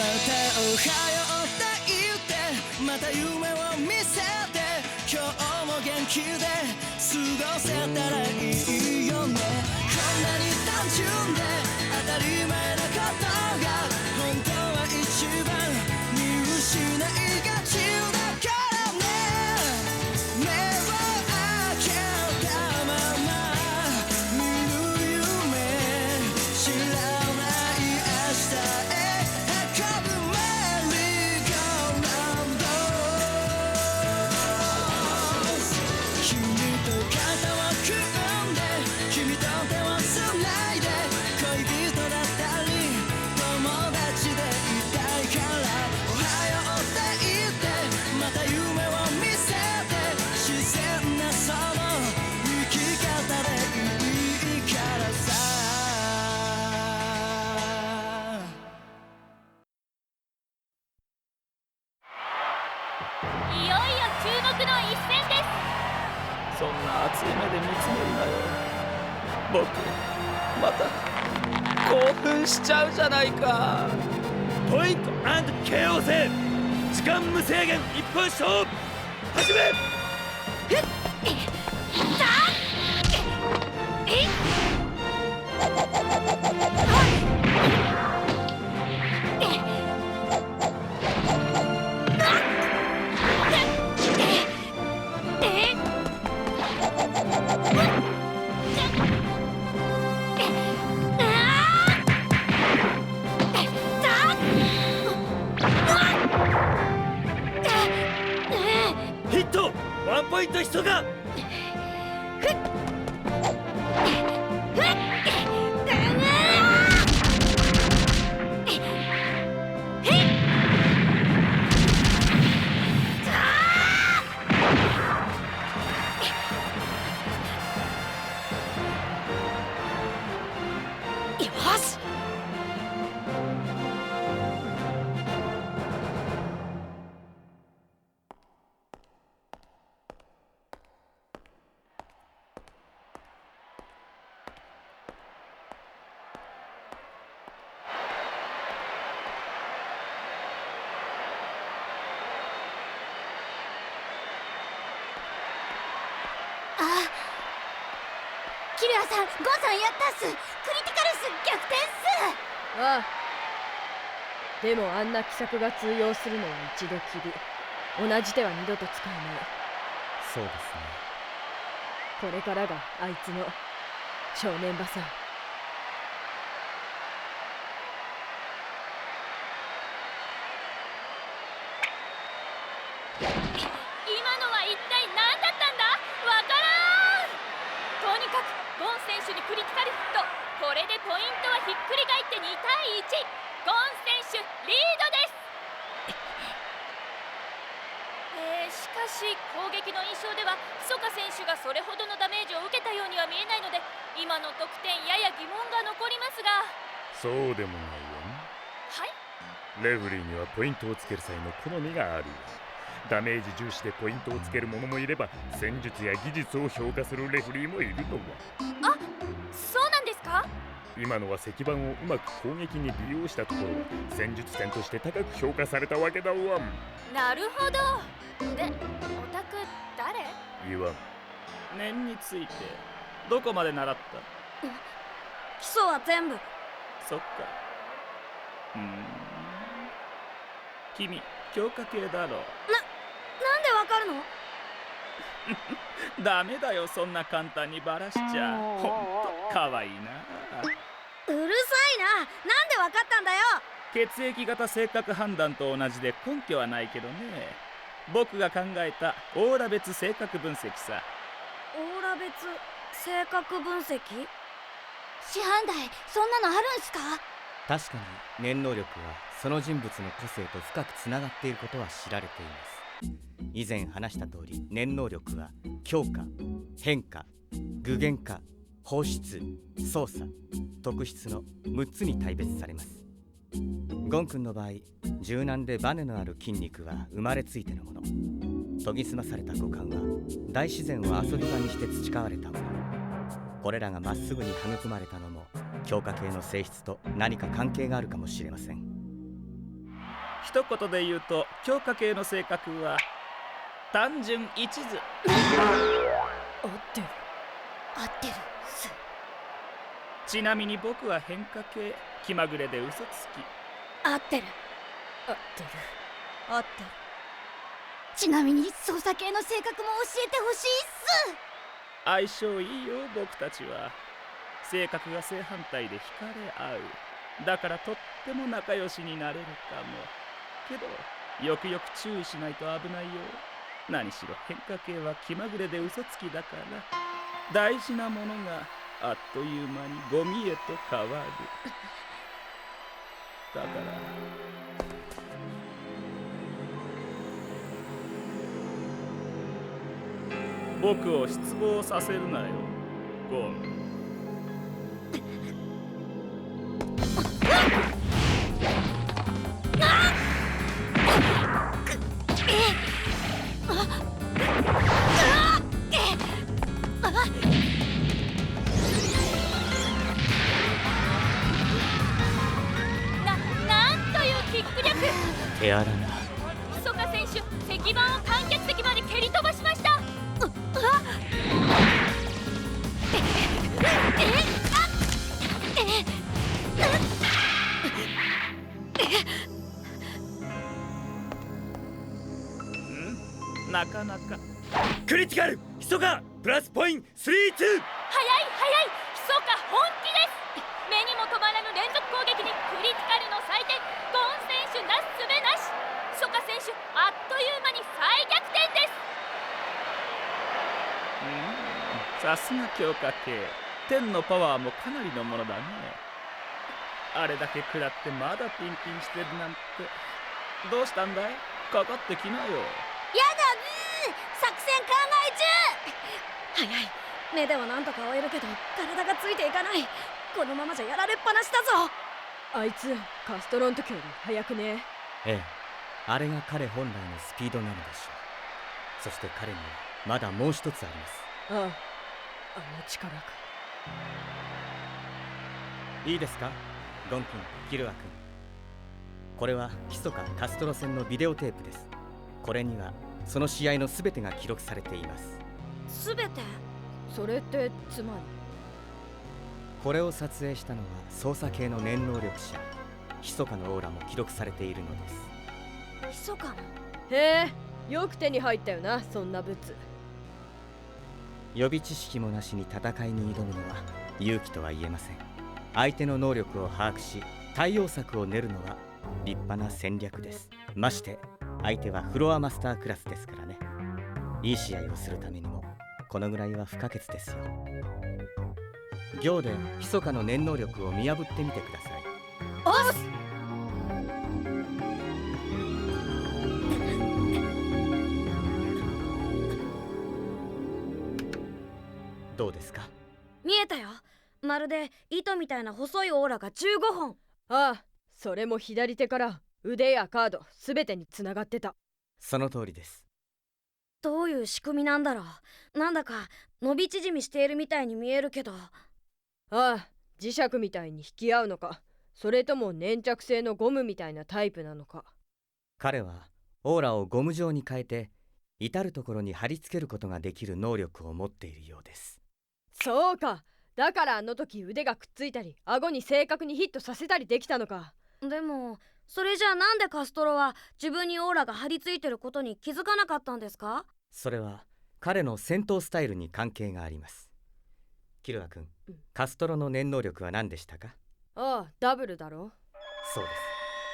おはようって言ってまた夢を見せて今日も元気で過ごせたらいいよね。こんなに単純で当たり前なことが本当は一番見失いがちだからね。目を開けたまま見る夢知らない明日へ運ぶメリーゴーランド。君と肩を組んで君と手をつないで恋人だったり友達でいたいからおはようって言ってまた夢を見せて自然なその生き方でいいからさ。いよいよ注目の一戦です。そんな熱い目で見つめるなよ。僕また興奮しちゃうじゃないか。ポイント& KO 戦時間無制限一本勝負始め。ヒットワンポイントヒットがよし。キルアさん、ゴーさんやったっす。クリティカルっす。逆転っす。ああ。でもあんな奇策が通用するのは一度きり。同じ手は二度と使えない。そうですね。これからがあいつの正念場さ。今のは一体何だったんだ。わからん。とにかくゴン選手にクリティカルヒット。これでポイントはひっくり返って2対1。ゴン選手リードです。しかし攻撃の印象ではソカ選手がそれほどのダメージを受けたようには見えないので今の得点やや疑問が残りますが。そうでもないよ。はい。レフリーにはポイントをつける際の好みがあるよ。ダメージ重視でポイントをつける者もいれば戦術や技術を評価するレフリーもいるのは。あ、そうなんですか。今のは石板をうまく攻撃に利用したところは戦術点として高く評価されたわけだわ。なるほど。で、オタク誰？言わん。念についてどこまで習った？基礎は全部。そっか。君強化系だろ。なんでわかるの？ダメだよ、そんな簡単にバラしちゃ。ほんとかわいいな。うるさいな。なんでわかったんだよ。血液型性格判断と同じで根拠はないけどね。僕が考えたオーラ別性格分析さ。オーラ別性格分析？師範代、そんなのあるんすか？確かに念能力はその人物の個性と深くつながっていることは知られています。以前話した通り念能力は強化、変化、具現化、放出、操作、特質の6つに大別されます。ゴン君の場合、柔軟でバネのある筋肉は生まれついてのもの。研ぎ澄まされた五感は大自然を遊び場にして培われたもの。これらがまっすぐに育まれたのも強化系の性質と何か関係があるかもしれません。一言で言うと強化系の性格は単純一途。合ってる。合ってるっす。ちなみに僕は変化系、気まぐれで嘘つき。合ってる。合ってる。合ってる。ちなみに操作系の性格も教えてほしいっす。相性いいよ僕たちは。性格が正反対で惹かれ合う。だからとっても仲良しになれるかも。けどよくよく注意しないと危ないよ。何しろ変化系は気まぐれで嘘つきだから、大事なものがあっという間にゴミへと変わる。だから僕を失望させるなよ、ゴン。なんというキック力。手荒な。ヒソカ選手、石板を観客席まで蹴り飛ばしました。なかなか。クリティカルヒソカプラスポイント3-2。速い速い、ヒソカ本気です。目にも止まらぬ連続攻撃にクリティカルの祭典、ゴン選手なすすべなし。ヒソカ選手、あっという間に再逆転です。さすが強化系。天のパワーもかなりのものだね。あれだけ食らってまだピンピンしてるなんて。どうしたんだい？かかってきなよ。やだブー、作戦考え中。早い。目ではなんとか追えるけど体がついていかない。このままじゃやられっぱなしだぞ。あいつカストロの時より速くね。ええ、あれが彼本来のスピードなのでしょう。そして彼にはまだもう一つあります。ああ、あの力か。いいですか、ゴン君、キルア君。これはヒソカ・カストロ戦のビデオテープです。これにはその試合の全てが記録されています。すべて？それってつまり。これを撮影したのは操作系の念能力者ヒソカのオーラも記録されているのです。ヒソカの？へえ、よく手に入ったよな、そんな物。予備知識もなしに戦いに挑むのは勇気とは言えません。相手の能力を把握し対応策を練るのは立派な戦略です。まして相手はフロアマスタークラスですからね。いい試合をするためにもこのぐらいは不可欠ですよ。行でヒソカの念能力を見破ってみてください。おっす。どうですか？見えたよ。まるで糸みたいな細いオーラが15本。ああ、それも左手から腕やカードすべてにつながってた。その通りです。どういう仕組みなんだろう。なんだか伸び縮みしているみたいに見えるけど。ああ、磁石みたいに引き合うのか、それとも粘着性のゴムみたいなタイプなのか。彼はオーラをゴム状に変えて至る所に貼り付けることができる能力を持っているようです。そうか、だからあの時腕がくっついたり顎に正確にヒットさせたりできたのか。でもそれじゃあなんでカストロは自分にオーラが張り付いてることに気づかなかったんですか？それは彼の戦闘スタイルに関係があります。キルア君、カストロの念能力は何でしたか？ああ、ダブルだろ。そうで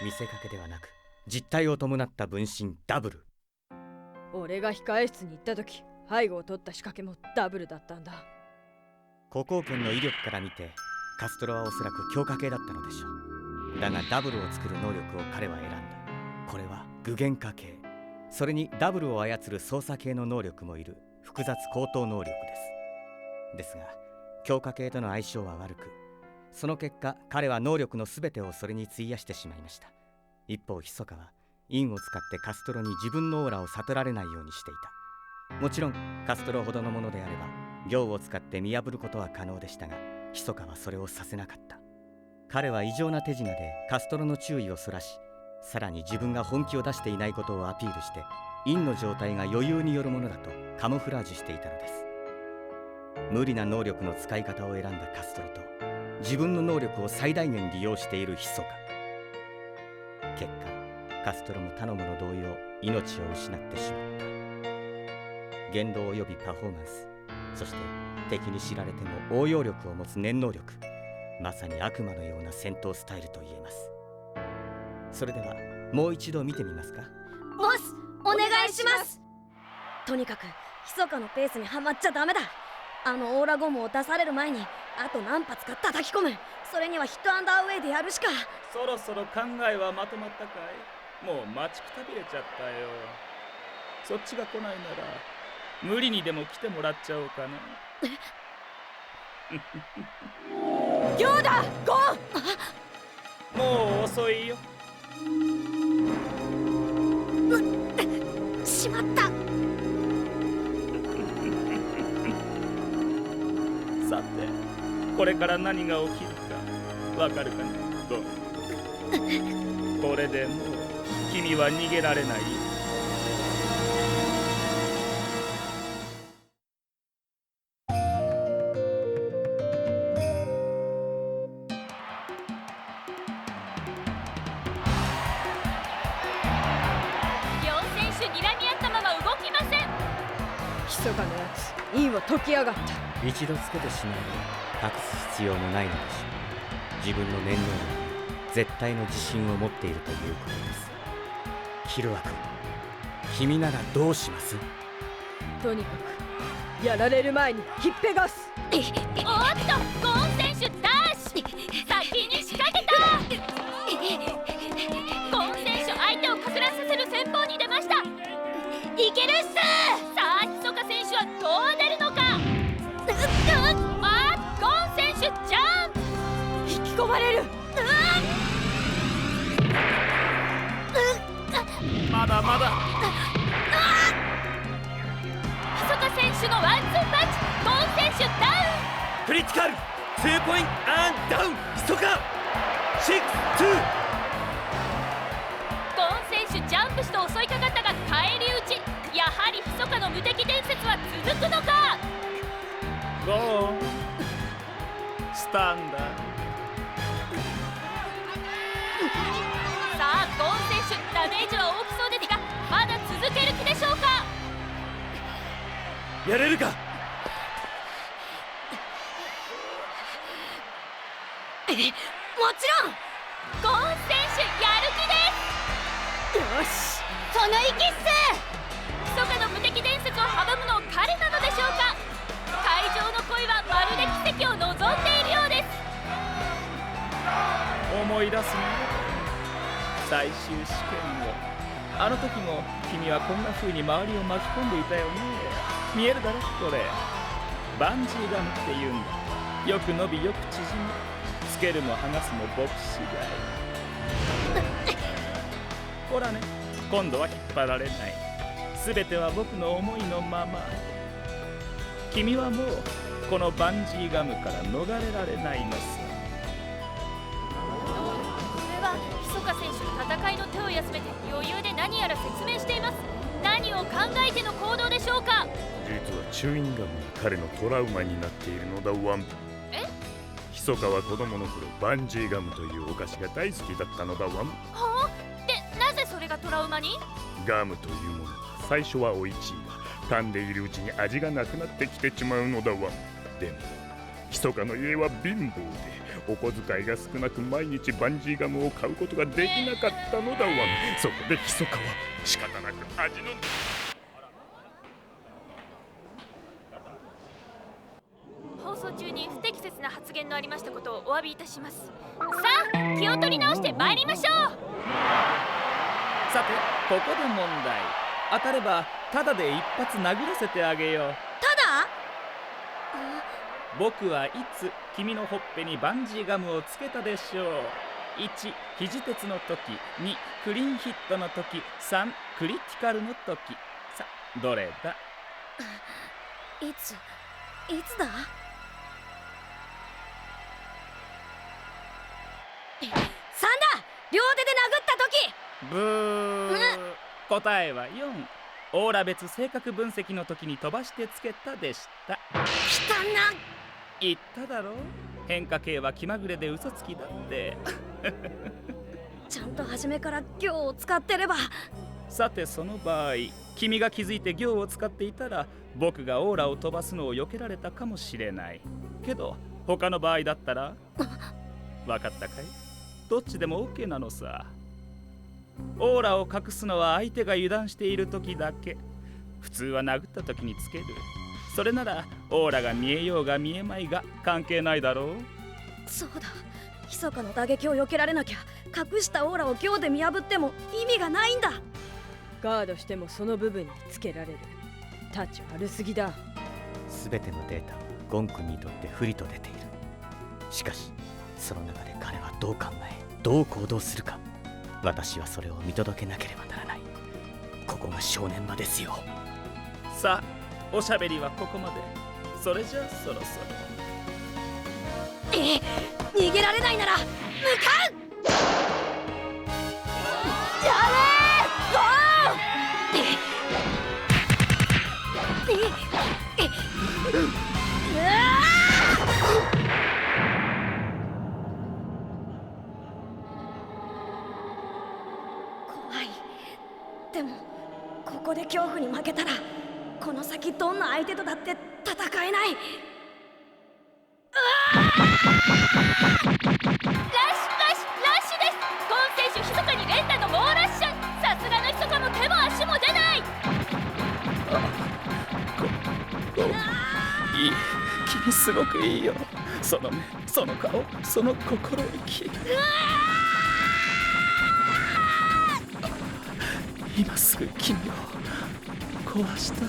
す。見せかけではなく実体を伴った分身ダブル。俺が控え室に行った時背後を取った仕掛けもダブルだったんだ。歩行剣の威力から見てカストロはおそらく強化系だったのでしょう。だがダブルを作る能力を彼は選んだ。これは具現化系。それにダブルを操る操作系の能力もいる複雑高等能力です。ですが強化系との相性は悪く、その結果彼は能力の全てをそれに費やしてしまいました。一方ヒソカは印を使ってカストロに自分のオーラを悟られないようにしていた。もちろんカストロほどのものであれば行を使って見破ることは可能でしたが、ヒソカはそれをさせなかった。彼は異常な手品でカストロの注意をそらし、さらに自分が本気を出していないことをアピールして、陰の状態が余裕によるものだとカモフラージュしていたのです。無理な能力の使い方を選んだカストロと、自分の能力を最大限利用しているヒソカ。結果カストロも他の者同様命を失ってしまった。言動及びパフォーマンス、そして敵に知られても応用力を持つ念能力、まさに悪魔のような戦闘スタイルと言えます。それではもう一度見てみますか。ボスお願いします。とにかく密かのペースにはまっちゃダメだ。あのオーラゴムを出される前にあと何発か叩き込む。それにはヒットアンダーウェイでやるしか。そろそろ考えはまとまったかい？もう待ちくたびれちゃったよ。そっちが来ないなら無理にでも来てもらっちゃおうかな。ヨーダゴン。もう遅いよ。しまった。さてこれから何が起きるかわかるかね、ゴン。これでもう君は逃げられないよ。密かなやつ、陰を解きやがった。一度つけてしまえば隠す必要もないのでしょう。自分の念能力に絶対の自信を持っているということです。キルア君、君ならどうします？とにかくやられる前にひっぺがす。おっと、ゴーン選手ダッシュ、先に仕掛けた。ゴーン選手、相手をかく乱させる戦法に出ました。いけるっす。さあ、密か選手はどう出るのか。あ、ゴーン選手ジャンプ。引き込まれる。まだまだ。密か選手のワンツーパンチ。ゴーン選手ダウン。クリティカル2ポイントアンダウン。密か6-2。ゴーン選手ジャンプして襲いかかったが返り討ち。やはり密かの無敵伝説は続くのか。ゴーンスタンダー。さあ、ゴーン選手ダメージは大きそうですが、まだ続ける気でしょうか。やれるか。もちろん。ゴーン選手やる気です。よし、その意気っす。密かの無敵伝説を阻むの彼なのでしょうか。会場の声はまるで奇跡を望んでいるようです。思い出すね、最終試験を。あの時も君はこんな風に周りを巻き込んでいたよね。見えるだろこれ。バンジーガムって言うんだ。よく伸びよく縮む。つけるも剥がすも僕次第。ほらね、今度は引っ張られない。全ては僕の思いのまま。君はもうこのバンジーガムから逃れられないのさ。これは密か選手、戦いの手を休めて余裕で何やら説明しています。何を考えての行動でしょうか。実はチューインガムが彼のトラウマになっているのだワン。え？密かは子供の頃バンジーガムというお菓子が大好きだったのだワン。はあ？で、なぜそれがトラウマに？ガムというものは最初は美味しいが、噛んでいるうちに味がなくなってきてしまうのだわ。でも密かの家は貧乏でお小遣いが少なく、毎日バンジーガムを買うことができなかったのだわ。そこで密かは仕方なく味の放送中に不適切な発言のありましたことをお詫びいたします。さあ、気を取り直して参りましょう。さて、ここで問題。当たればタダで一発殴らせてあげよう。ただ。僕はいつ君のほっぺにバンジーガムをつけたでしょう。1、肘鉄の時。2、クリーンヒットの時。3、クリティカルの時。さあ、どれだ？いつだ。3だ。両手で殴った時。ブー。答えは4。オーラ別性格分析の時に飛ばしてつけたでした。汚な。言っただろ、変化系は気まぐれで嘘つきだってちゃんと初めから行を使ってれば。さてその場合、君が気づいて行を使っていたら僕がオーラを飛ばすのを避けられたかもしれないけど、他の場合だったらわかったかい？どっちでも OK なのさ。オーラを隠すのは相手が油断している時だけ。普通は殴った時につける。それならオーラが見えようが見えまいが関係ないだろう。そうだ、密かの打撃を避けられなきゃ隠したオーラを行で見破っても意味がないんだ。ガードしてもその部分につけられる。タチ悪すぎだ。全てのデータはゴン君にとって不利と出ている。しかしその中で彼はどう考えどう行動するか、私はそれを見届けなければならない。ここが正念場ですよ。さあ、おしゃべりはここまで。それじゃあそろそろ。逃げられないなら向かう。やれー、怖い。でもここで恐怖に負けたらこの先どんな相手とだって戦えない。ラッシュです。ゴン選手密かに連打の猛ラッシュ。さすがの密かも手も足も出ない。いい、君すごくいいよ。その目、その顔、その心意気。今すぐ君を壊したい。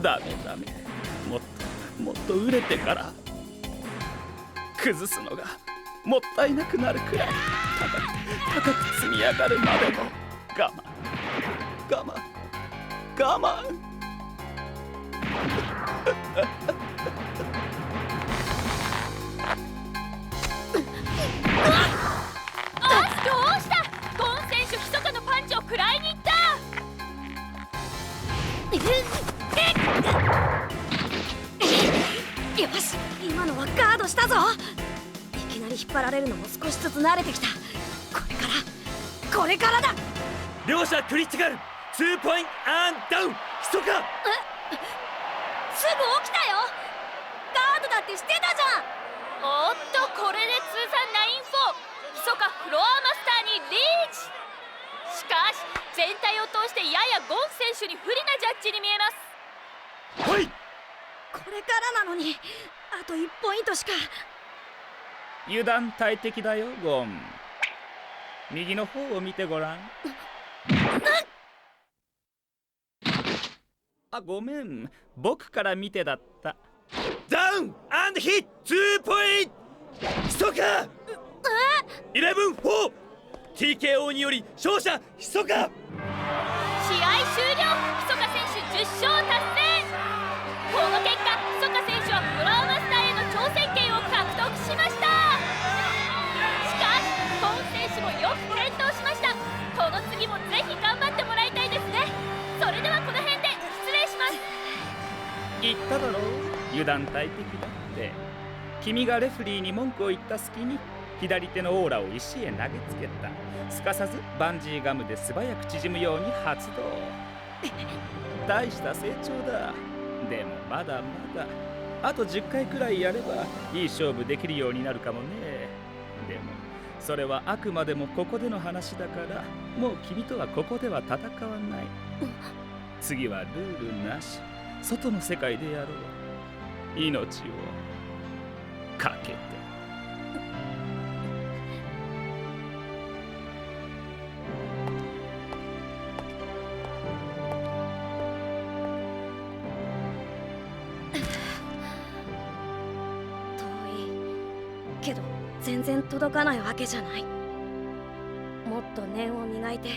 でもダメ。もっと熟れてから崩すのがもったいなくなるくらい高く積み上がるまでの我慢どうした？ゴン選手密かのパンチを食らいに行った。よし、今のはガードしたぞ。いきなり引っ張られるのも少しずつ慣れてきた。これからだ。両者クリティカル2ポイントアンダウン。密かすぐ起きたよ。ガードだってしてたじゃん。おっと、これで通算9-4。密かフロアマスターにリーチ。しかし全体を通してややゴン選手に不利なジャッジに見えます。はい。これからなのにあと1ポイントしか。油断大敵だよゴン。右の方を見てごらん。あ、ごめん、僕から見てだった。ダウンアンドヒット2ポイント。密か 11-4 TKO により勝者密か。試合終了。密か選手10勝達成。この結果、密か選手はフロアマスターへの挑戦権を獲得しました。しかしゴン選手もよく健闘しました。この次もぜひ頑張ってもらいたいですね。それではこの辺で失礼します。言っただろう、油断大敵だって。君がレフリーに文句を言った隙に左手のオーラを石へ投げつけた。すかさずバンジーガムで素早く縮むように発動。大した成長だ。でもまだまだあと10回くらいやればいい勝負できるようになるかもね。でもそれはあくまでもここでの話だから、もう君とはここでは戦わない。次はルールなし、外の世界でやろう。命をかけて。けど全然届かないわけじゃない。もっと念を磨いて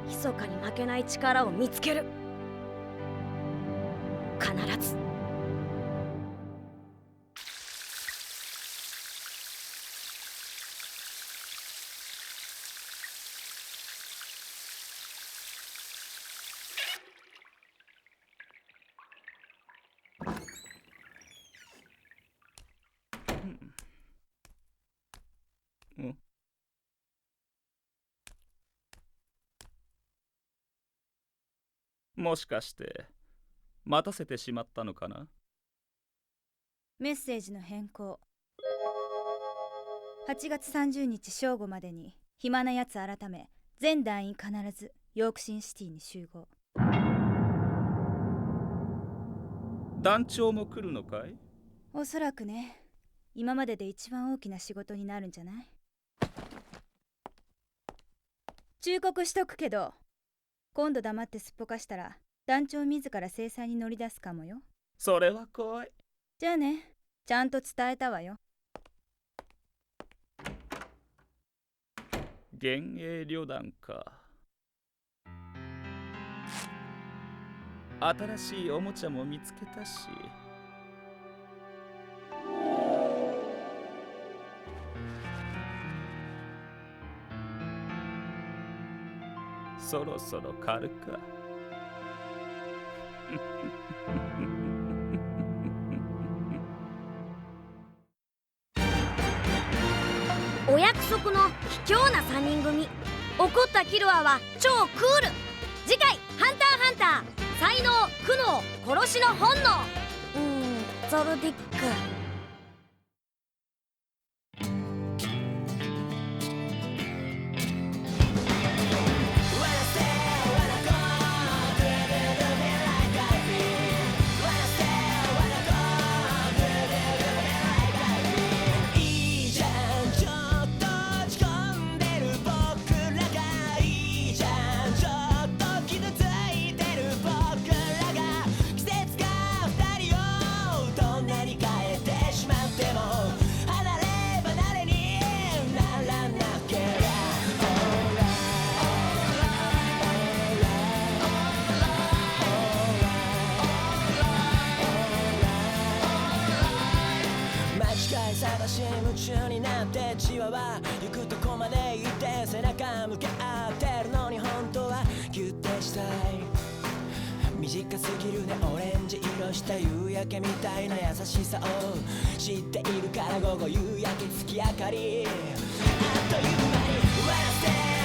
密かに負けない力を見つける。必ず。もしかして待たせてしまったのかな。メッセージの変更。8月30日正午までに暇なやつ改め全団員必ずヨークシンシティに集合。団長も来るのかい？おそらくね。今までで一番大きな仕事になるんじゃない？忠告しとくけど、今度黙ってすっぽかしたら団長自ら制裁に乗り出すかもよ。それは怖い。じゃあね、ちゃんと伝えたわよ。幻影旅団か。新しいおもちゃも見つけたし、そろそろ狩るか。お約束の卑怯な3人組。怒ったキルアは超クール。次回「ハンターハンター」才能苦悩殺しの本能。ゾルディック。探し夢中になってチワワ行くとこまで行って背中向け合ってるのに本当はギュッてしたい。短すぎるねオレンジ色した夕焼けみたいな優しさを知っているから午後夕焼け月明かりあっという間に笑って